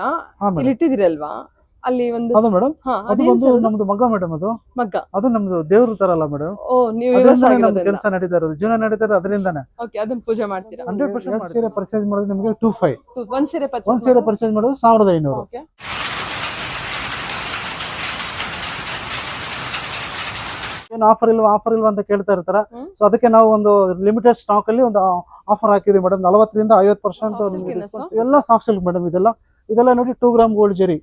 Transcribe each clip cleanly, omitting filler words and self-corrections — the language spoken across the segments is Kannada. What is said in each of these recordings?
ಹಾ ಇಲ್ಲಿ ಮೇಡಮ್. ಇಟ್ಟಿದಿರಲ್ವಾ ಅಲ್ಲಿ ಒಂದು ಅದು ಮೇಡಮ್, ಹಾ ಅದು ಅದೇನ್ ಬಂದು ಸರ್ ಅದು ನಮ್ದು ಮಗ್ಗ ಮೇಡಮ್. ಅದು ಮಗ್ಗ. ಅದು ನಮ್ದು ದೇವ್ರ ತರಲ್ಲ ಮೇಡಮ್. ಓ ನೀವು ವ್ಯವಸಾಯ ಅದರಿಂದಾನೇ ನಮ್ಗೆ ಆಗಿರೋದ್ರಿಂದ. ಕೆಲಸ ನಡೀತಾ ಇರೋದು, ಜೀವನ ನಡೀತಾ ಇರೋದು ಅದರಿಂದಾನೆ. ಓಕೆ ಅದನ್ನ ಪೂಜೆ ಮಾಡ್ತೀರಾ? 100% ಎರಡು ಸೀರೆ ಪರ್ಚೇಸ್ ಮಾಡಿದ್ರೆ ನಿಮಗೆ 2500. ಒಂದ್ ಸೀರೆ ಒಂದ್ ಪರ್ಚೇಸ್ ಸೀರೆ ಪರ್ಚೇಸ್ ಮಾಡಿದ್ರೆ 1500. ಓಕೆ. ಏನು ಆಫರ್ ಇಲ್ವಾ ಅಂತ ಕೇಳ್ತಾ ಇರ್ತಾರ. ಹ್ಮ್. ಸೊ ಅದಕ್ಕೆ ನಾವು ಒಂದು ಲಿಮಿಟೆಡ್ ಸ್ಟಾಕ್ ಅಲ್ಲಿ ಒಂದು ಆಫರ್ ಹಾಕಿದ್ವಿ ಮೇಡಮ್. 40% 50% Soft silk ನಿಮಗೆ ಏನಾ ಡಿಸ್ಕೌಂಟ್. sir? ಎಲ್ಲ ಸಾಫ್ಟ್ ಸಿಲ್ಕ್ ಮೇಡಮ್. ಇದೆಲ್ಲ ನೋಡಿ 2 ಗ್ರಾಮ್ ಗೋಲ್ಡ್ ಜರಿ,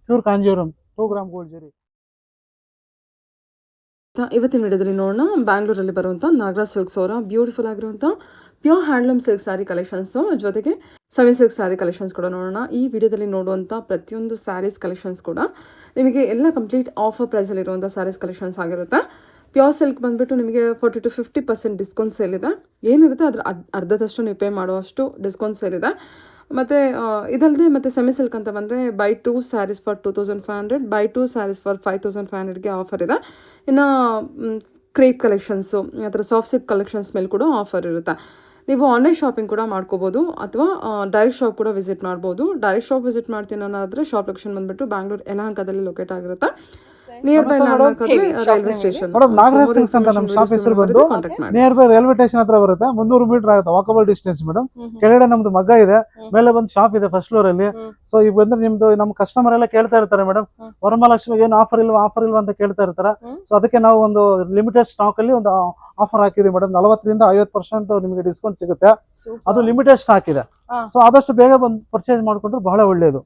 ಪ್ಯೂರ್ ಕಾಂಜೀವರಂ 2 ಗ್ರಾಮ್ ಗೋಲ್ಡ್ ಜರಿ. ಇವತ್ತಿನ ವಿಡಿಯೋದಲ್ಲಿ ನೋಡೋಣ ಬ್ಯಾಂಗ್ಳೂರಲ್ಲಿ ಬರುವಂಥ ನಾಗರಾಜ್ ಸಿಲ್ಕ್ಸ್ ಅವರ ಬ್ಯೂಟಿಫುಲ್ ಆಗಿರುವಂಥ pure handloom silk sari collections, ಜೊತೆಗೆ ಸೆಮಿ ಸಿಲ್ಕ್ ಸ್ಯಾರಿ ಕಲೆಕ್ಷನ್ಸ್ ಕೂಡ ನೋಡೋಣ. ಈ ವಿಡಿಯೋದಲ್ಲಿ ನೋಡುವಂಥ ಪ್ರತಿಯೊಂದು ಸ್ಯಾರೀಸ್ ಕಲೆಕ್ಷನ್ಸ್ ಕೂಡ ನಿಮಗೆ ಎಲ್ಲ ಕಂಪ್ಲೀಟ್ ಆಫರ್ ಪ್ರೈಸಲ್ಲಿ ಇರುವಂಥ ಸ್ಯಾರೀಸ್ ಕಲೆಕ್ಷನ್ಸ್ ಆಗಿರುತ್ತೆ. ಪ್ಯೂರ್ ಸಿಲ್ಕ್ ಬಂದುಬಿಟ್ಟು ನಿಮಗೆ 40 to 50% ಡಿಸ್ಕೌಂಟ್ ಸೇಲ್ ಇದೆ. ಏನಿರುತ್ತೆ ಅದರ ಅರ್ಧದಷ್ಟು ನೀವು ಪೇ ಮಾಡುವಷ್ಟು ಡಿಸ್ಕೌಂಟ್ ಸೇಲ್ ಇದೆ. ಮತ್ತು ಇದಲ್ಲದೆ ಮತ್ತು ಸೆಮಿ ಸಿಲ್ಕ್ ಅಂತ ಬಂದರೆ buy 2 saris for 2500, buy 2 saris for 5500ಗೆ ಆಫರ್ ಇದೆ. ಇನ್ನು ಕ್ರೇಪ್ ಕಲೆಕ್ಷನ್ಸು ಆ ಥರ ಸಾಫ್ಟ್ ಸಿಲ್ಕ್ ಕಲೆಕ್ಷನ್ಸ್ ಮೇಲೆ ಕೂಡ ಆಫರ್ ಇರುತ್ತೆ. ನೀವು ಆನ್ಲೈನ್ ಶಾಪಿಂಗ್ ಕೂಡ ಮಾಡ್ಕೋಬೋದು ಅಥವಾ ಡೈರೆಕ್ಟ್ ಶಾಪ್ ಕೂಡ ವಿಸಿಟ್ ಮಾಡ್ಬೋದು. ಡೈರೆಕ್ಟ್ ಶಾಪ್ ವಿಸಿಟ್ ಮಾಡ್ತೀನಿ ಅನ್ನೋದಾದರೆ ಶಾಪ್ ಲೊಕೇಶನ್ ಬಂದುಬಿಟ್ಟು ಬ್ಯಾಂಗ್ಳೂರು ಯಲಹಂಕದಲ್ಲಿ ಲೊಕೇಟ್ ಆಗಿರುತ್ತೆ. ನಿಯರ್ ಬೈ ಲ್ಯಾಂಡ್ಮಾರ್ಕ್ ಆದರೆ railway station. Madam Nagaraj silks ಅಂತ ನಮ್ಮ ಶಾಪ್ ಹೆಸರು ಬಂದು ಕಾಂಟ್ಯಾಕ್ಟ್ ಮಾಡಿ. ನಿಯರ್ ಬೈ ರೈಲ್ವೆ ಸ್ಟೇಷನ್ ಹತ್ರ ಬರುತ್ತೆ. 300 ಮೀಟರ್ ಆಗುತ್ತೆ ವಾಕಬಲ್ ಡಿಸ್ಟೆನ್ಸ್ ಮೇಡಮ್. ಕೆಳಗಡೆ ನಮ್ದು ಮಗ್ಗ ಇದೆ, ಮೇಲೆ ಬಂದು ಶಾಪ್ ಇದೆ ಫಸ್ಟ್ ಫ್ಲೋರ್ ಅಲ್ಲಿ. ಸೊ ಈಗ ಬಂದ್ರೆ ನಿಮ್ದು ನಮ್ಮ ಕಸ್ಟಮರ್ ಎಲ್ಲ ಕೇಳ್ತಾ ಇರ್ತಾರೆ ಮೇಡಮ್, ವರಮಹಾಲಕ್ಷ್ಮಿ ಏನು ಆಫರ್ ಇಲ್ವಾ ಅಂತ ಕೇಳ್ತಾ ಇರ್ತಾರೆ. ಸೊ ಅದಕ್ಕೆ ನಾವು ಒಂದು ಲಿಮಿಟೆಡ್ ಸ್ಟಾಕ್ ಅಲ್ಲಿ ಒಂದು ಆಫರ್ ಹಾಕಿದ್ವಿ ಮೇಡಮ್. 40% 50% ನಿಮಗೆ ಡಿಸ್ಕೌಂಟ್ ಸಿಗುತ್ತೆ. ಅದು ಲಿಮಿಟೆಡ್ ಸ್ಟಾಕ್ ಇದೆ. ಸೊ ಆದಷ್ಟು ಬೇಗ ಬಂದು ಪರ್ಚೇಸ್ ಮಾಡ್ಕೊಂಡ್ರೆ ಬಹಳ ಒಳ್ಳೇದು.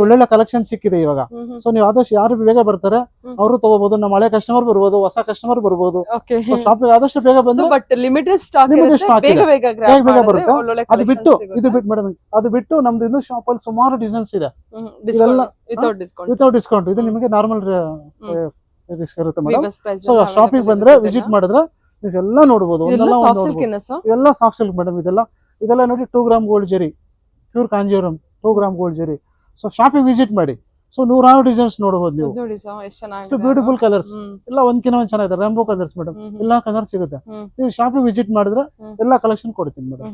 ಒಳ್ಳೊಳ್ಳೆ ಕಲೆಕ್ಷನ್ ಸಿಕ್ಕಿದೆ ಇವಾಗ. ಸೊ ನೀವು ಆದಷ್ಟು ಯಾರು ಬೇಗ ಬರ್ತಾರೆ ಅವರು ತಗೋಬಹುದು. ನಮ್ಮ ಹಳೆ ಕಸ್ಟಮರ್ ಬರ್ಬೋದು, ಹೊಸ ಕಸ್ಟಮರ್ ಬರ್ಬೋದು. ಸೊ ಶಾಪ್ ಆದಷ್ಟು ಬೇಗ ಬಂದ್ರೆ but limited stock Limited stock ಬೇಗ ಇದೆ. ಬೇಗ ಬೇಗ ಬೇಗ ಬರುತ್ತೆ. ಅದು ಬಿಟ್ಟು ಮೇಡಮ್, ಅದು ಬಿಟ್ಟು ನಮ್ದು ಇನ್ನೂ ಶಾಪ್ ಅಲ್ಲಿ ಸುಮಾರು ಡಿಸೈನ್ಸ್ ಇದೆ. ಇದೆಲ್ಲ ವಿತೌಟ್ ಡಿಸ್ಕೌಂಟ್. ಇದು ನಿಮಗೆ ನಾರ್ಮಲ್ ಇರುತ್ತೆ ಮೇಡಮ್. ಸೊ ಶಾಪಿಂಗ್ ಬಂದ್ರೆ ವಿಸಿಟ್ ಮಾಡಿದ್ರೆ ನೀವೆಲ್ಲ ನೋಡಬಹುದು. ಎಲ್ಲ ಸಾಫ್ಟ್ ಸಿಲ್ಕ್ ಮೇಡಮ್. ಇದೆಲ್ಲ ನೋಡಿ 2 ಗ್ರಾಮ್ ಗೋಲ್ಡ್ ಜರಿ, ಪ್ಯೂರ್ ಕಾಂಜೀವರಂ 2 ಗ್ರಾಮ್ ಗೋಲ್ಡ್ ಜರಿ. ಸೊ ಶಾಪಿಂಗ್ ವಿಸಿಟ್ ಮಾಡಿ. ಸೊ 100 ಡಿಸೈನ್ಸ್ ನೋಡಬಹುದು ನೀವು. ಎಷ್ಟು ಬ್ಯೂಟಿಫುಲ್ ಕಲರ್ಸ್, ಎಲ್ಲ ಒಂದ್ಕಿನ ಒಂದ್ ಚೆನ್ನಾಗಿದೆ. ರೆಂಬೋ ಕಲರ್ಸ್ ಮೇಡಮ್, ಎಲ್ಲಾ ಕಲರ್ ಸಿಗುತ್ತೆ. ನೀವು ಶಾಪಿಂಗ್ ವಿಸಿಟ್ ಮಾಡಿದ್ರೆ ಎಲ್ಲಾ ಕಲೆಕ್ಷನ್ ಕೊಡ್ತೀನಿ ಮೇಡಮ್.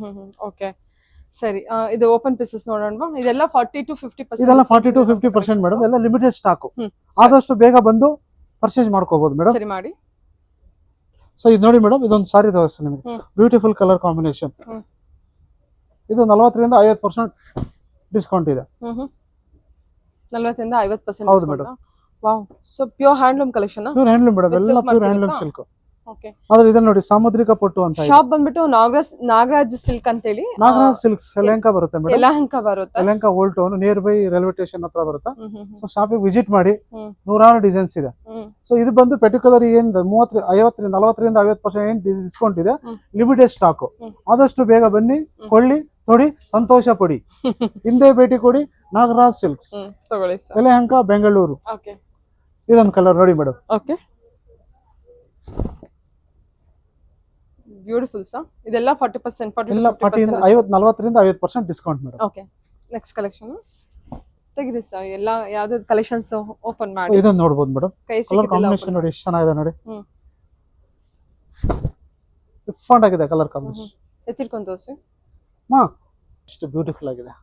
ಓಕೆ ಸರಿ. ಇದು ಓಪನ್ ಪೀಸಸ್ ನೋಡೋಣ. ಇದೆಲ್ಲ 40 to 50%. ಇದೆಲ್ಲ 40 to 50% ಮೇಡಮ್. ಎಲ್ಲ ಲಿಮಿಟೆಡ್ ಸ್ಟಾಕ್. ಆದಷ್ಟು ಬೇಗ ಬಂದು ಪರ್ಚೇಸ್ ಮಾಡ್ಕೋಬಹುದು ಮೇಡಮ್. ಸರಿ ಮಾಡಿ. ಸೊ ಇದು ನೋಡಿ ಮೇಡಮ್, ಇದೊಂದು ಸಾರಿ ತೋರಿಸ್ತೀನಿ ನಿಮಗೆ. Beautiful colour combination. ಇದು 40% 50% ಡಿಸ್ಕೌಂಟ್ ಇದೆ. 40% 50%. ಹೌದು madam. Wow. So pure handloom collection. Pure handloom madam, ಎಲ್ಲ ಪ್ಯೂರ್ ಹ್ಯಾಂಡ್ಲೂಮ್ ಸಿಲ್ಕ್. ಓಕೆ. ಆದ್ರೆ ಇದನ್ನ ನೋಡಿ ಸಾಮುದ್ರಿಕ ಪಟ್ಟು ಅಂತ ಇದೆ. ಶಾಪ್ ಬಂದ್ಬಿಟ್ಟು ನಾಗರಾಜ್ ಸಿಲ್ಕ್ ಅಂತ ಹೇಳಿ. ನಾಗರಾಜ್ ಸಿಲ್ಕ್ಸ್ ಯಲಹಂಕ ಬರುತ್ತೆ ಮೇಡಮ್. ಯಲಹಂಕ ಬರುತ್ತೆ. Yelahanka old town near by railway station ಹತ್ರ ಬರುತ್ತೆ. ಸೊ ಶಾಪಿಗೆ ವಿಸಿಟ್ ಮಾಡಿ. 100 ಡಿಸೈನ್ಸ್ ಇದೆ. ಸೊ ಇದು ಬಂದು ಪರ್ಟಿಕ್ಯುಲರ್ ಏನ್ 40% 50% ಏನ್ ಡಿಸ್ಕೌಂಟ್ ಇದೆ. Limited stock. ಆದಷ್ಟು ಬೇಗ ಬನ್ನಿ, ಕೊಳ್ಳಿ, ನೋಡಿ, ಸಂತೋಷ ಪಡಿ. ಹಿಂದೆ ಭೇಟಿ ಕೊಡಿ. ನಾಗರಾಜ್ ಸಿಲ್ಕ್ಸ್ ತಗೊಳ್ಳಿ ಸರ್, ಯಲಹಂಕ, ಬೆಂಗಳೂರು. ಓಕೆ. ಇದೊಂದು ಕಲರ್ ನೋಡಿ ಮೇಡಮ್. Okay, beautiful sir. ಇದೆಲ್ಲ 40% ಎಲ್ಲ 40% 50% discount madam. Okay. Next collection ತೆಗಿರಿ ಸರ್. ಎಲ್ಲ ಯಾವ್ದು ಕಲೆಕ್ಷನ್ಸ್ ಓಪನ್ ಮಾಡಿ. ಇದನ್ನ ನೋಡಬಹುದು ಮೇಡಮ್. ಕಲರ್ ಕಾಂಬಿನೇಷನ್ ನೋಡಿ ಎಷ್ಟು ಚೆನ್ನಾಗಿದೆ ನೋಡಿ. ಡಿಫರೆಂಟ್ ಆಗಿದೆ ಕಲರ್ ಕಾಂಬಿನೇಷನ್. ಎತ್ತಿರ್ಕೊಂಡು ತೋರಿಸಿ. ಎಷ್ಟು ಬ್ಯೂಟಿಫುಲ್ ಆಗಿದೆ.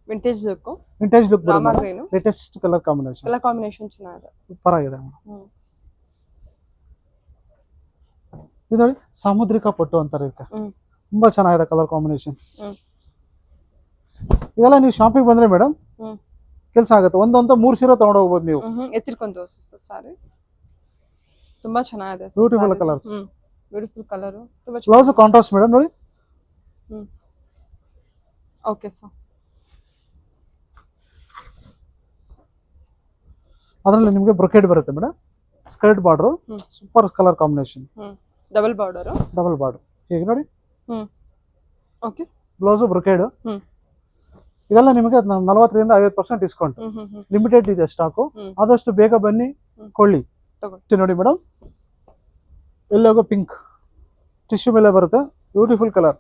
Vintage look. Rama green. Latest colour combination. Colour combination ಚೆನ್ನಾಗಿದೆ. ಸೂಪರ್ ಆಗಿದೆ. ಇದು ನೋಡಿ ಸಾಮುದ್ರಿಕ ಪಟ್ಟು ಅಂತಾರೆ ಇದಕ್ಕೆ. ತುಂಬಾ ಚೆನ್ನಾಗಿದೆ ಕಲರ್ ಕಾಂಬಿನೇಷನ್. ಇದೆಲ್ಲ ನೀವು ಶಾಪಿಂಗ್ ಬಂದ್ರೆ ಮೇಡಮ್ ಕೆಲಸ ಆಗುತ್ತೆ. ಒಂದಂತ 3 ಸೀರೆ ತಗೊಂಡು ಹೋಗ್ಬೋದು ನೀವು. ಎತ್ತಿರ್ಕೊಂಡು ತೋರಿಸಿ ಸರ್. ಸಾರಿ ತುಂಬಾ ಚೆನ್ನಾಗಿದೆ. Beautiful colours. Beautiful colour. ತುಂಬಾ ಬ್ಲೌಸ್ ಕಾಂಟ್ರಾಸ್ಟ್ ಮೇಡಮ್ ನೋಡಿ. Okay sir. ಅದರಲ್ಲಿ ನಿಮಗೆ ಬ್ರೊಕೆಡ್ ಬರುತ್ತೆ madam. Skirt border. Super colour combination. Double border. ಈಗ ನೋಡಿ. ಓಕೆ. Blouse brocade. ಇದೆಲ್ಲ ನಿಮಗೆ 40% 50% ಡಿಸ್ಕೌಂಟ್. ಲಿಮಿಟೆಡ್ ಇದೆ ಸ್ಟಾಕು. ಆದಷ್ಟು ಬೇಗ ಬನ್ನಿ, ಕೊಳ್ಳಿ. ನೋಡಿ ಮೇಡಮ್, ಎಲ್ಲೋಗೋ ಪಿಂಕ್ ಟಿಶ್ಯೂ ಮೇಲೆ ಬರುತ್ತೆ. Beautiful colour.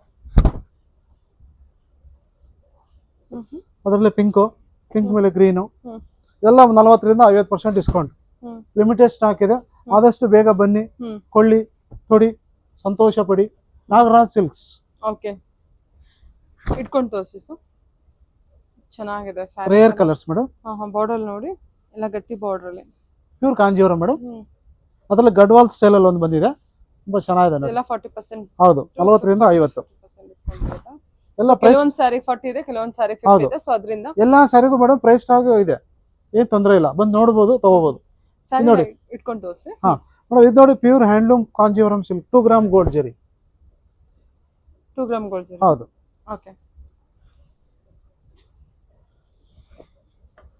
ಅದರಲ್ಲಿ ಪಿಂಕ್ ಮೇಲೆ ಗ್ರೀನು. ಎಲ್ಲ 40% 50% ಡಿಸ್ಕೌಂಟ್. ಲಿಮಿಟೆಡ್ ಸ್ಟಾಕ್ ಇದೆ. ಆದಷ್ಟು ಬೇಗ ಬನ್ನಿ, ಕೊಳ್ಳಿ, ತೊಡಿ, ಸಂತೋಷ ಪಡಿ. ನಾಗರಾಜ್ ಸಿಲ್ಕ್ಸ್. ಓಕೆ. ಇಟ್ಕೊಂಡು ತೋರಿಸಿ ಸರ್. ಚೆನ್ನಾಗಿದೆ saree. Rare colours madam. Border ನೋಡಿ ಎಲ್ಲ ಗಟ್ಟಿ ಬಾರ್ಡರ್ ಅಲ್ಲಿ. Pure Kanjeevaram madam. ಅದ್ರಲ್ಲಿ ಗಡ್ವಾಲ್ ಸ್ಟೈಲ್ ಅಲ್ಲಿ ಒಂದು ಬಂದಿದೆ, ತುಂಬಾ ಚೆನ್ನಾಗಿದೆ ನೋಡಿ. ಎಲ್ಲ 40%. ಹೌದು, 40 ರಿಂದ 50 ಡಿಸ್ಕೌಂಟ್ ಇರುತ್ತೆ. ಎಲ್ಲ ಕೆಲವೊಂದು ಸ್ಯಾರಿ 40 ಇದೆ, ಕೆಲವೊಂದು ಸ್ಯಾರಿ 50 ಇದೆ. ಸೊ ಅದರಿಂದ ಎಲ್ಲಾ ಸ್ಯಾರಿಗೂ ಮೇಡಮ್ ಪ್ರೈಸ್ ಟ್ಯಾಗ್ ಇದೆ, ಏನ್ ತೊಂದರೆ ಇಲ್ಲ, ಬಂದು ನೋಡಬಹುದು, ತಗೋಬಹುದು. ಸ್ಯಾರಿ ನೋಡಿ ಇಟ್ಕೊಂಡು ತೋರಿಸಿ. ಮೇಡಮ್ ಇದು ನೋಡಿ pure handloom Kanjeevaram silk 2 gram gold zari. 2 gram gold ಜರಿ. ಹೌದು. ಓಕೆ,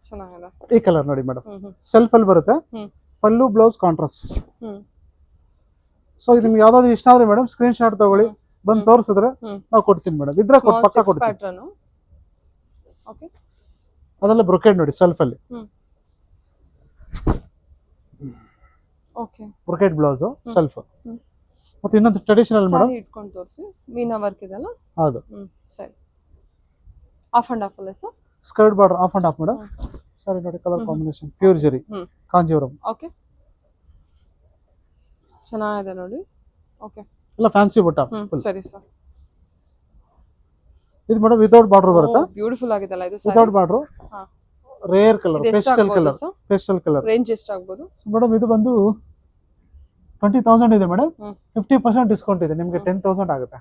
ಚೆನ್ನಾಗಿದೆ. ಈ ಕಲರ್ ನೋಡಿ ಮೇಡಮ್, ಸೆಲ್ಫ್ ಅಲ್ಲಿ ಬರುತ್ತೆ, ಪಲ್ಲು ಬ್ಲೌಸ್ ಕಾಂಟ್ರಾಸ್ಟ್. ಸೊ ಇದು ನಿಮ್ಗೆ ಯಾವ್ದಾದ್ರು ಇಷ್ಟ ಆದ್ರೆ ಮೇಡಮ್ ಸ್ಕ್ರೀನ್ ಶಾಟ್ ತಗೊಳ್ಳಿ, ಬಂದು ತೋರಿಸಿದ್ರೆ ನಾವು ಕೊಡ್ತೀನಿ ಮೇಡಮ್. ಇದ್ರೆ ಪಕ್ಕ ಕೊಡ್ತೀನಿ. ಪ್ಯಾಟರ್ನ್. ಓಕೆ, ಅದೆಲ್ಲ ಬ್ರೊಕೆಡ್ ನೋಡಿ ಸೆಲ್ಫ್ ಅಲ್ಲಿ. Okay, brocade blouse self. ಮತ್ತೆ ಇನ್ನೊಂದು ಟ್ರೆಡಿಷನಲ್ ಮೇಡಮ್, ಇಟ್ಕೊಂಡು ತೋರಿಸಿ. ಮೀನಾ ವರ್ಕ್ ಇದೆಲ್ಲ. ಹೌದು. ಸರಿ, ಆಫ್ ಅಂಡ್ ಆಫ್ ಅಲ್ಲ sir? Skirt border of and of madam. ಸರಿ ನೋಡಿ, ಕಲರ್ ಕಾಂಬಿನೇಷನ್ ಪ್ಯೂರ್ ಜರಿ ಕಾಂಜೀವರಂ. ಓಕೆ, ಚೆನ್ನಾಗಿದೆ ನೋಡಿ. ಓಕೆ, ಎಲ್ಲ ಫ್ಯಾನ್ಸಿ ಬುಟ್ಟ. ಸರಿ ಸರ್. ಇದು ಮೇಡಮ್ ವಿತೌಟ್ ಬಾರ್ಡರ್ ಬರುತ್ತೆ. ಬ್ಯೂಟಿಫುಲ್ ಆಗಿದೆಲ್ಲ ಇದು. Without border, rare colour, pastel colour. Pastel colour range ಎಷ್ಟು ಆಗ್ಬೋದು ಮೇಡಮ್? ಇದು ಬಂದು 20,000 ಇದೆ ಮೇಡಮ್. 50% ಡಿಸ್ಕೌಂಟ್ ಇದೆ, ನಿಮಗೆ 10,000 ಆಗುತ್ತೆ.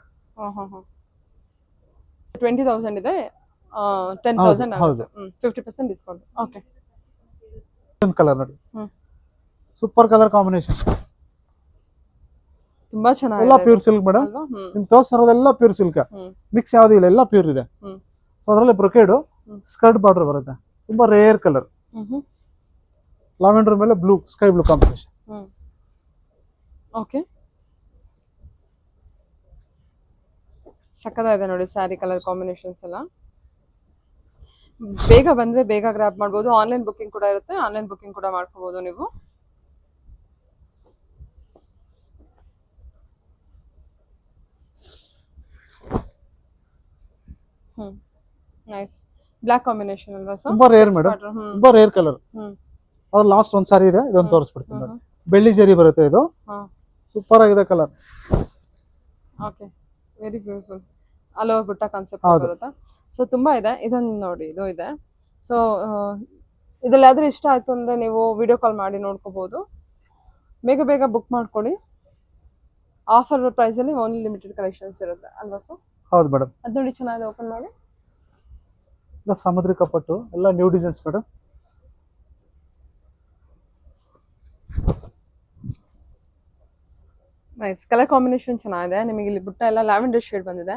20,000 ಇದೆ, 10,000 ಆಗುತ್ತೆ. 50% ಡಿಸ್ಕೌಂಟ್. ಓಕೆ, ಒಂದು ಕಲರ್ ನೋಡಿ, ಸೂಪರ್ ಕಲರ್ ಕಾಂಬಿನೇಷನ್. ತುಂಬಾ ಚೆನ್ನಾಗಿದೆ. ಎಲ್ಲ ಪ್ಯೂರ್ ಸಿಲ್ಕ್ ಮೇಡಮ್. ನಿಮ್ ತೋರಿಸಿರೋದೆಲ್ಲ ಪ್ಯೂರ್ ಸಿಲ್ಕ್, ಮಿಕ್ಸ್ ಯಾವ್ದು ಇಲ್ಲ, ಎಲ್ಲ ಪ್ಯೂರ್ ಇದೆ. ಸೊ ಅದರಲ್ಲಿ ಬ್ರೊಕೇಡ್ ಸ್ಕರ್ಟ್ ಬಾರ್ಡರ್ ಬರುತ್ತೆ, ತುಂಬಾ ರೇರ್ ಕಲರ್. ಲಾವೆಂಡರ್ ಮೇಲೆ blue, sky blue combination. Okay, ಸಕ್ಕತ್ತಾಗಿದೆ ನೋಡಿ ಸ್ಯಾರಿ ಕಲರ್ ಕಾಂಬಿನೇಷನ್ಸ್ ಎಲ್ಲ. ಬೇಗ ಬಂದ್ರೆ ಬೇಗ ಗ್ರಾಬ್ ಮಾಡ್ಬೋದು. ಆನ್ಲೈನ್ ಬುಕಿಂಗ್ ಕೂಡ ಇರುತ್ತೆ, ಆನ್ಲೈನ್ ಬುಕಿಂಗ್ ಕೂಡ ಮಾಡ್ಕೋಬಹುದು ನೀವು. ನೈಸ್. ಬ್ಲಾಕ್ ಕಾಂಬಿನೇಷನ್ ಅಲ್ವಾ ಸರ್? ತುಂಬಾ ರೇರ್ ಮೇಡಮ್, ತುಂಬಾ ರೇರ್ ಕಲರ್. ಅದು ಲಾಸ್ಟ್ ಒಂದ್ ಸಾರಿ ಇದೆ, ಇದೊಂದು ತೋರಿಸ್ಬಿಡ್ತೀನಿ ಮೇಡಮ್. ಬೆಳ್ಳಿ ಜರಿ ಬರುತ್ತೆ ಇದು, ಸೂಪರ್ ಆಗಿದೆ colour. Okay, very beautiful. All over ಬುಟ್ಟ ಕಾನ್ಸೆಪ್ಟ್ ಬರುತ್ತೆ. ಸೊ ತುಂಬಾ ಇದೆ. ಇದನ್ನ ನೋಡಿ, ಇದು ಇದೆ. ಸೊ ಇದ್ರಲ್ಲಿ ಯಾವ್ದು ಇಷ್ಟ ಆಯ್ತು ಅಂದ್ರೆ ನೀವು ವಿಡಿಯೋ ಕಾಲ್ ಮಾಡಿ ನೋಡ್ಕೋಬಹುದು. ಬೇಗ ಬೇಗ ಬುಕ್ ಮಾಡ್ಕೊಳ್ಳಿ. ಆಫರ್ ಪ್ರೈಸ್ ಅಲ್ಲಿ ಓನ್ಲಿ ಲಿಮಿಟೆಡ್ ಕಲೆಕ್ಷನ್ಸ್ ಇರುತ್ತೆ ಅಲ್ವಾ ಸರ್? ಹೌದು ಮೇಡಮ್. ಅದು ನೋಡಿ, ಚೆನ್ನಾಗಿದೆ. ಓಪನ್ ಮಾಡಿ. ಎಲ್ಲ ಸಾಮುದ್ರಿಕ ಪಟ್ಟು, ಎಲ್ಲ new designs madam. Nice. Colour combination ಚೆನ್ನಾಗಿದೆ. ನಿಮಗೆ ಇಲ್ಲಿ ಬುಟ್ಟ ಎಲ್ಲ ಲ್ಯಾವೆಂಡರ್ ಶೇಡ್ ಬಂದಿದೆ.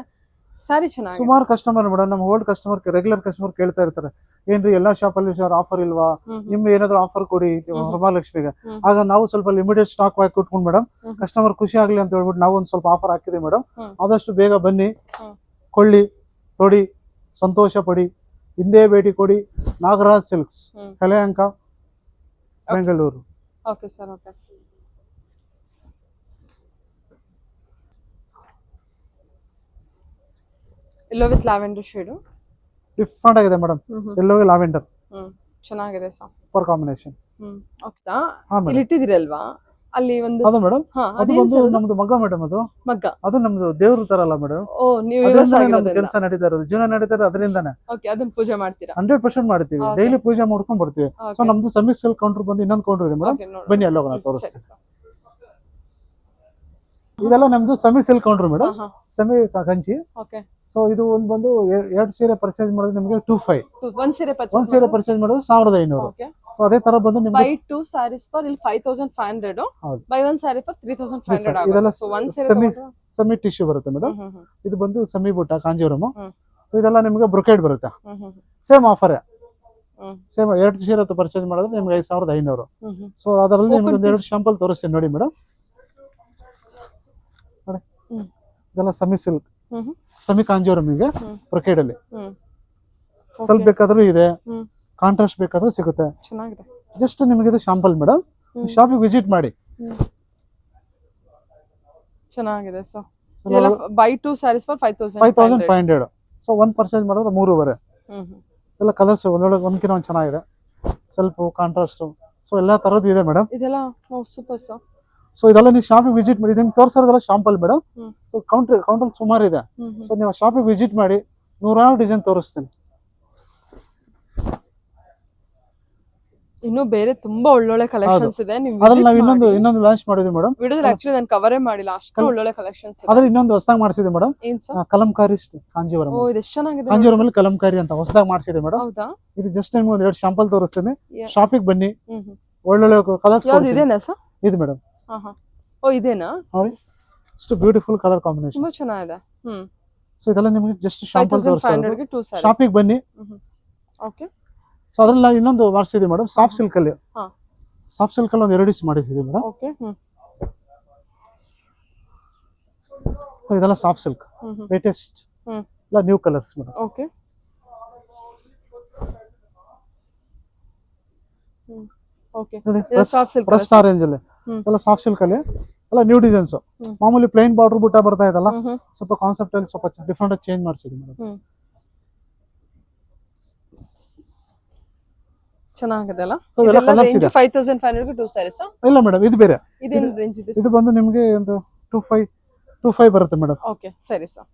ಸ್ಯಾರಿ ಚೆನ್ನಾಗಿದೆ. ಸುಮಾರು ಕಸ್ಟಮರ್ ಮೇಡಮ್, ನಮ್ಮ ಓಲ್ಡ್ ಕಸ್ಟಮರ್, ರೆಗ್ಯುಲರ್ ಕಸ್ಟಮರ್ ಕೇಳ್ತಾ ಇರ್ತಾರೆ, ಏನ್ರಿ ಎಲ್ಲಾ ಶಾಪ್ ಅಲ್ಲಿ ಸರ್ ಆಫರ್ ಇಲ್ವಾ, ನಿಮ್ಗೆ ಏನಾದ್ರು ಆಫರ್ ಕೊಡಿ ವರಮಹಾಲಕ್ಷ್ಮಿಗೆ. ಆಗ ನಾವು ಸ್ವಲ್ಪ ಲಿಮಿಟೆಡ್ ಸ್ಟಾಕ್ ಹಾಕಿ ಕೊಟ್ಕೊಂಡು ಮೇಡಮ್, ಕಸ್ಟಮರ್ ಖುಷಿ ಆಗ್ಲಿ ಅಂತ ಹೇಳ್ಬಿಟ್ಟು ನಾವು ಒಂದ್ ಸ್ವಲ್ಪ ಆಫರ್ ಹಾಕಿದ್ವಿ ಮೇಡಮ್. ಆದಷ್ಟು ಬೇಗ ಬನ್ನಿ, ಕೊಳ್ಳಿ, ತೊಡಿ, ಸಂತೋಷ ಪಡಿ. ಹಿಂದೆ ಭೇಟಿ ಕೊಡಿ. ನಾಗರಾಜ್ ಸಿಲ್ಕ್ಸ್, ಕಲೆಯಂಕ, Bengaluru. Okay sir. Okay, yellow with lavender shade different ಆಗಿದೆ ಮೇಡಮ್. ಎಲ್ಲೋ ಲ್ಯಾವೆಂಡರ್ ಚೆನ್ನಾಗಿದೆ ಸರ್, ಸೂಪರ್ ಕಾಂಬಿನೇಷನ್. ಓಕೆ, ಇಲ್ಲಿ ಇಟ್ಟಿದಿರಲ್ವಾ ಅಲ್ಲಿ ಒಂದು? ಅದು ಮೇಡಮ್, ಅದು ಒಂದು ನಮ್ದು ಮಗ್ಗ ಮೇಡಮ್. ಅದು ಮಗ್ಗ, ಅದು ನಮ್ದು ದೇವ್ರ ತರಲ್ಲ ಮೇಡಮ್. ಓ, ನೀವು ಕೆಲಸ ನಡೀತಾ ಇರೋದು, ಜೀವನ ನಡೀತಾ ಇರೋದು ಅದರಿಂದಾನೆ. ಓಕೆ, ಅದನ್ನ ಪೂಜೆ ಮಾಡ್ತೀರಾ? 100% ಮಾಡ್ತೀವಿ, ಡೈಲಿ ಪೂಜೆ ಮಾಡ್ಕೊಂಡು ಬರ್ತೀವಿ. ಸೊ ನಮ್ದು ಸಮೀಕ್ ಸಿಲ್ಕ್ ಕೌಂಟರ್ ಬಂದು ಇನ್ನೊಂದು ಕೌಂಟರ್ ಇದೆ ಮೇಡಮ್, ಬನ್ನಿ ಅಲ್ಲಿ ಹೋಗೋಣ, ತೋರಿಸ್ತೀನಿ. ಇದೆಲ್ಲ ನಮ್ದು semi silk counter madam, semi Kanchi. So ಇದು ಒಂದು ಬಂದು 2 ಸೀರೆ ಪರ್ಚೇಸ್ ಮಾಡಿದ್ರೆ ನಿಮಗೆ 2,500. ಒಂದ್ ಸೀರೆ ಪರ್ಚೇಸ್ ಮಾಡಿದ್ರೆ 1,500. ಸೊ ಅದೇ ತರ ಬಂದು ನಿಮಗೆ by 2 sarees for 5,500, by 1 saree for 3,500 ಆಗುತ್ತೆ. ಇದೆಲ್ಲ ಸೆಮಿ ಟಿಶ್ಯೂ ಬರುತ್ತೆ ಮೇಡಮ್. ಇದು ಬಂದು ಸೆಮಿ ಬುಟ್ಟ ಕಾಂಜೀವರಂ. ಸೊ ಇದೆಲ್ಲ ನಿಮಗೆ ಬ್ರೊಕೇಡ್ ಬರುತ್ತೆ. ಸೇಮ್ ಆಫರ್, ಸೇಮ್ 2 ಸೀರೆ ಪರ್ಚೇಸ್ ಮಾಡಿದ್ರೆ ನಿಮ್ಗೆ 5,500. ಸೊ ಅದರಲ್ಲಿ ನಿಮ್ಗೆ 2 ಶಾಂಪಲ್ ತೋರಿಸ್ತೀನಿ ನೋಡಿ ಮೇಡಮ್. ಇದೆಲ್ಲ ಸೆಮಿ ಸಿಲ್ಕ್, ಸೆಮಿ ಕಾಂಜೀವರಂ ಇದೆ ಬ್ರೊಕೇಡ್ ಅಲ್ಲಿ. ಸ್ವಲ್ಪ ಬೇಕಾದ್ರೂ ಇದೆ, ಕಾಂಟ್ರಾಸ್ಟ್ ಬೇಕಾದ್ರೂ ಸಿಗುತ್ತೆ. ಚೆನ್ನಾಗಿದೆ. ಜಸ್ಟ್ ನಿಮಗೆ ಇದು ಶಾಂಪಲ್ ಮೇಡಮ್, ಶಾಪಿಗೆ ವಿಸಿಟ್ ಮಾಡಿ. ಚೆನ್ನಾಗಿದೆ. So by 2 sarees for 5,500. So ಒಂದು ಪರ್ಚೇಸ್ ಮಾಡಿದ್ರೆ 3,500. ಎಲ್ಲ ಕಲರ್ಸ್ ಒಂದೊಳಗೆ ಒಂದ್ಕಿನ ಒಂದು ಚೆನ್ನಾಗಿದೆ, ಸ್ವಲ್ಪ ಕಾಂಟ್ರಾಸ್ಟ್. ಸೊ ಎಲ್ಲಾ ತರದ್ದು ಇದೆ ಮೇಡಮ್. ಇದೆಲ್ಲ ಸೂಪರ್ ಸರ್. ಸೊ ಇದೆಲ್ಲ ನೀವು ಶಾಪಿಗೆ ವಿಸಿಟ್ ಮಾಡಿ. ನಿಮ್ಗೆ ತೋರಿಸೋದೆಲ್ಲ ಶಾಂಪಲ್ ಮೇಡಮ್. ಸೊ ಕೌಂಟರ್ ಸುಮಾರು ಇದೆ. ಸೊ ನೀವು ಶಾಪಿಗೆ ವಿಸಿಟ್ ಮಾಡಿ, 100 ಡಿಸೈನ್ ತೋರಿಸ್ತೀನಿ. ಇನ್ನು ಬೇರೆ ತುಂಬಾ ಒಳ್ಳೊಳ್ಳೆ ಕಲೆಕ್ಷನ್ಸ್ ಇದೆ. ನೀವು ಅದ್ರಲ್ಲಿ ನಾವು ಇನ್ನೊಂದು ಲಾಂಚ್ ಮಾಡಿದ್ವಿ ಮೇಡಮ್. ವಿಡಿಯೋದಲ್ಲಿ ಆಕ್ಚುಲಿ ನಾನು ಕವರೇ ಮಾಡಿಲ್ಲ, ಅಷ್ಟು ಒಳ್ಳೊಳ್ಳೆ ಕಲೆಕ್ಷನ್ಸ್ ಇದೆ. ಅದ್ರಲ್ಲಿ ಇನ್ನೊಂದು ಹೊಸದಾಗಿ ಮಾಡಿಸಿದೆ ಮೇಡಮ್, ಏನ್ ಸರ್? ಕಲಂಕಾರಿ ಕಾಂಜೀವರಂ. ಓ, ಇದು ಎಷ್ಟು ಚೆನ್ನಾಗಿದೆ. ಕಾಂಜೀವರಂ ಅಲ್ಲಿ ಕಲಂಕಾರಿ ಅಂತ ಹೊಸದಾಗಿ ಮಾಡಿಸಿದೆ ಮೇಡಮ್. ಹೌದಾ? ಇದು ಜಸ್ಟ್ ನಿಮ್ಗೆ ಒಂದು 2 ಶಾಂಪಲ್ ತೋರಿಸ್ತೀನಿ, Yeah. ಶಾಪಿಗೆ ಬನ್ನಿ, ಒಳ್ಳೊಳ್ಳೆ ಕಲರ್ಸ್. ಯಾವ್ದು ಇದೇನಾ ಸರ್? ಇದು ಮೇಡಮ್. ಓ, ಇದೇನಾ? ನೋಡಿ, ಇಷ್ಟು ಬ್ಯೂಟಿಫುಲ್ ಕಲರ್ ಕಾಂಬಿನೇಷನ್, ತುಂಬಾ ಚೆನ್ನಾಗಿದೆ. ಸೊ ಇದೆಲ್ಲ ನಿಮಗೆ ಜಸ್ಟ್ ಶಾಂಪಲ್ ತೋರಿಸ್ತೀನಿ. 5500 ಗೆ 2 ಸ್ಯಾರೀಸ್. ಶಾಪಿಗೆ ಬನ್ನಿ. ಓಕೆ. ಸೊ ಅದ್ರಲ್ಲಿ ನಾವು ಇನ್ನೊಂದು ಮಾಡಿಸಿದ್ವಿ ಮೇಡಮ್, ಸಾಫ್ಟ್ ಸಿಲ್ಕ್ ಅಲ್ಲಿ. ಸಾಫ್ಟ್ ಸಿಲ್ಕ್ ಅಲ್ಲಿ ಒಂದು 2 ಇಸ್ ಮಾಡಿಸಿದ್ವಿ ಮೇಡಮ್. ಓಕೆ. ಸೊ ಇದೆಲ್ಲ ಸಾಫ್ಟ್ ಸಿಲ್ಕ್, ಲೇಟೆಸ್ಟ್ ಎಲ್ಲ new colours madam. Okay. Okay. ಇದು ಸಾಫ್ಟ್ ಸಿಲ್ಕ್ ಫಸ್ಟ್ ಆರೆಂಜ್ ಅಲ್ಲಿ ಎಲ್ಲ ಸಾಫ್ಟ್ ಸಿಲ್ಕ್ ಅಲ್ಲಿ ಎಲ್ಲ ನ್ಯೂ ಡಿಸೈನ್ಸ್. ಮಾಮೂಲಿ ಪ್ಲೇನ್ ಬಾರ್ಡರ್ ಬುಟ್ಟ ಬರ್ತಾ ಇದಲ್ಲ, ಸ್ವಲ್ಪ ಕಾನ್ಸೆಪ್ಟ್ ಅಲ್ಲಿ ಸ್ವಲ್ಪ ಡಿಫ್ರೆಂಟ್ ಆಗಿ ಚೇಂಜ್ ಮಾಡಿಸಿದ್ವಿ ಮೇಡಮ್. ಚೆನ್ನಾಗಿದೆ ಅಲ್ಲ? ಸೊ ಎಲ್ಲ ಕಲರ್ಸ್ ಇದೆ. 5500 ಗೆ 2 ಸ್ಯಾರೀಸ್. ಇಲ್ಲ ಮೇಡಮ್, ಇದು ಬೇರೆ. ಇದೇನ್ ರೇಂಜ್ ಇದೆ? ಇದು ಬಂದು ನಿಮಗೆ ಒಂದು 25 ಬರುತ್ತೆ ಮೇಡಮ್. ಓಕೆ, ಸರಿ ಸರ್.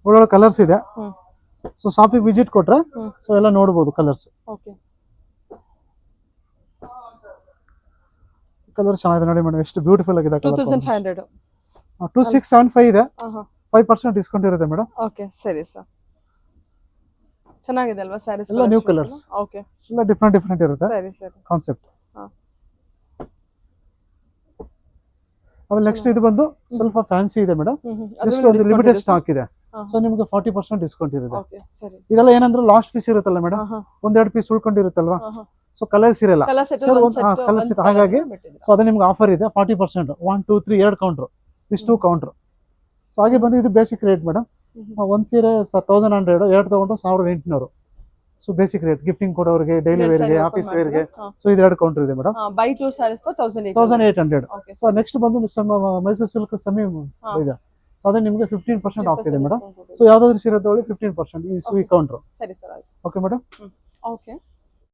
ಒಳ್ಳೊಳ್ಳೆ ಕಲರ್ಸ್ ಇದೆ. ಸೊ ಶಾಪಿಗೆ ವಿಸಿಟ್ ಕೊಟ್ರೆ ಸೊ ಎಲ್ಲ ನೋಡಬಹುದು ಕಲರ್ಸ್. ಓಕೆ. ಕಲರ್ ಚೆನ್ನಾಗಿದೆ ನೋಡಿ ಮೇಡಮ್, ಎಷ್ಟು ಬ್ಯೂಟಿಫುಲ್ ಆಗಿದೆ. 2500. 2675 ಇದೆ. 5% ಡಿಸ್ಕೌಂಟ್ ಇರುತ್ತೆ ಮೇಡಮ್. ಓಕೆ, ಸರಿ ಸರ್. ಚೆನ್ನಾಗಿದೆ ಅಲ್ವಾ ಸ್ಯಾರೀಸ್? ಎಲ್ಲ ನ್ಯೂ ಕಲರ್ಸ್. ಓಕೆ. ಎಲ್ಲ ಡಿಫ್ರೆಂಟ್ ಇರುತ್ತೆ ಸರಿ ಸರಿ. ಕಾನ್ಸೆಪ್ಟ್. ಆಮೇಲೆ ನೆಕ್ಸ್ಟ್ ಇದು ಬಂದು ಸ್ವಲ್ಪ ಫ್ಯಾನ್ಸಿ ಇದೆ ಮೇಡಮ್, ಜಸ್ಟ್ ಒಂದು ಲಿಮಿಟೆಡ್ ಸ್ಟಾಕ್ ಇದೆ. ಸೊ ನಿಮಗೆ 40% ಡಿಸ್ಕೌಂಟ್ ಇರುತ್ತೆ. ಓಕೆ, ಸರಿ. ಇದೆಲ್ಲ ಏನಂದ್ರೆ ಲಾಸ್ಟ್ ಪೀಸ್ ಇರುತ್ತಲ್ಲ ಮೇಡಮ್, 1-2 ಪೀಸ್ ಉಳ್ಕೊಂಡಿರುತ್ತಲ್ವಾ, ಸೊ ಕಲರ್ಸ್ ಇರಲ್ಲ. ಕಲರ್ಸ್ ಹಾಗಾಗಿ ಸೊ ಅದೇ ನಿಮ್ಗೆ ಆಫರ್ ಇದೆ 40%. 1 2 3 2 ಕೌಂಟ್ರು, ಇಷ್ಟು 2 ಕೌಂಟ್ರು. ಸೊ ಹಾಗೆ ಬಂದು ಇದು ಬೇಸಿಕ್ ರೇಟ್ ಮೇಡಮ್. ಒಂದು ಸೀರೆ 1100, 2 ತಗೊಂಡು 1800. ಸೊ ಬೇಸಿಕ್ ರೇಟ್ ಗಿಫ್ಟಿಂಗ್ ಕೊಡೋರಿಗೆ, ಡೈಲಿ ವೇರ್ಗೆ, ಆಫೀಸ್ ವೇರ್ಗೆ. ಸೊ ಇದು 2 ಕೌಂಟರ್ ಇದೆ madam. Buy 2 saris for 1800. Okay. So next ಬಂದು ಮೈಸೂರು ಸಿಲ್ಕ್ ಸಮಿ ಇದೆ. ಸೊ ಅದೇ ನಿಮಗೆ 15% ಆಫ್ ಇದೆ ಮೇಡಮ್. ಸೊ ಯಾವ್ದಾದ್ರು ಸೀರೆ ತಗೊಳ್ಳಿ 15% ಈ ಕೌಂಟ್ರು. ಸರಿ ಸರ್, ಆಯ್ತು. Okay madam. ಓಕೆ.